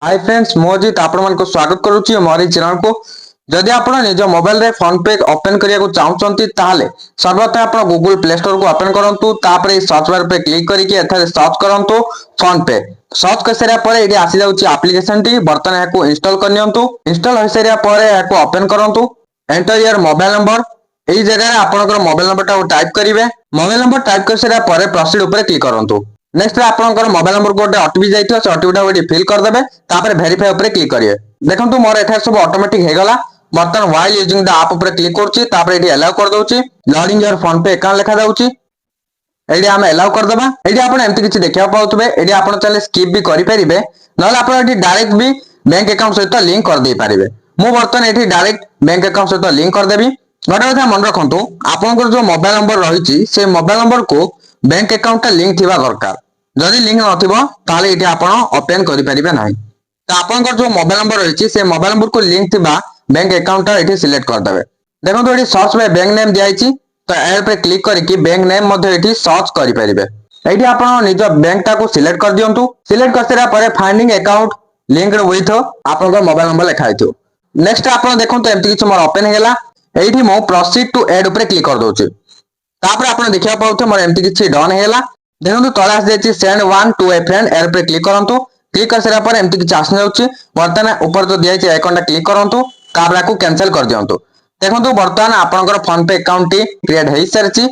Hi friends मोजित आपण को स्वागत करूची मोरी चैनल को। जदि आपण निज मोबाइल रे फोन पे ओपन करिया को चाहउचंती ताले सर्वप्रथम आपण गूगल प्ले स्टोर को ओपन करंतु तापरे सर्च बार पे क्लिक करिके एथरे सर्च करंतु फोन पे। सर्च कर सारा परे एडी आसी जाउची एप्लीकेशन टी बर्तन याको इंस्टॉल करनियंतु। इंस्टॉल होय सारा परे याको ओपन करंतु। एंटर योर मोबाइल नंबर एई जगह आपनकर मोबाइल नंबर टा टाइप करिवे। मोबाइल नंबर टाइप कर सारा परे प्रोसीड ऊपर क्लिक करंतु। नेक्स्ट आपनकर मोबाइल नंबर को गोटे ओटीपी जाइतो से ओटीपी टा गोटे फिल कर देबे तापर वेरीफाई ऊपर क्लिक करिवे। देखंतु मोर एठा सब ऑटोमेटिक हे गला। बर्तन व्हाइल यूजिंग द ऐप ऊपर क्लिक करछि तापर एडी अलाउ कर दोछि। लॉगिन योर फोन पे अकाउंट लिखा जाउछि एडी हम अलाउ कर देबा। एडी आपण एम्ति किछि देखिया पाउतबे एडी आपण चले स्किप भी करि परिबे नले आपण एडी डायरेक्ट भी बैंक अकाउंट सहित लिंक कर दे पारिबे। मु बर्तन एठी डायरेक्ट बैंक अकाउंट सहित लिंक कर देबी। गोटे कथा मन रखंतु आपनकर जो मोबाइल नंबर रहिछि से मोबाइल नंबर को बैंक अकाउंट लिंक थिबा दरकार। जदि लिंक नथिबो ताले एठी आपण ओपन करि परिबे नाही। तो आपनकर जो मोबाइल नंबर रहिछि से मोबाइल नंबर को लिंक थिबा बैंक अकाउंट एठी सिलेक्ट कर देबे। देखंतु एठी सर्च बाय बैंक नेम दियाइछि तो ए पे क्लिक करके बैंक नेम मध्ये एठी सर्च करि परिबे। एठी आपण निज बैंक टा को सिलेक्ट कर दियंतु। सिलेक्ट कर सारा परे फाइंडिंग अकाउंट लिंक्ड विथ आपनकर मोबाइल नंबर लिखा आइथो। नेक्स्ट आपण देखंतु एम्ति किछ मोर ओपन हेला। एठी मो प्रोसीड टू ऐड ऊपर क्लिक कर दोछि। तापर आपण देखिया पाउथो मोर एम्ति किछ डन हेला। देखंतु तळे आसी जायछि send one to a friend एर पे क्लिक करंतु। क्लिक कर सारा पर एम्ति किछ आसी जाउछि। वर्तमान ऊपर जो दियाइछि आइकन टा क्लिक करंतु तापर को कैंसिल कर दियंतु। देखंतु वर्तमान आपनकर फोन पे अकाउंट टी क्रिएट हेइ सरछि।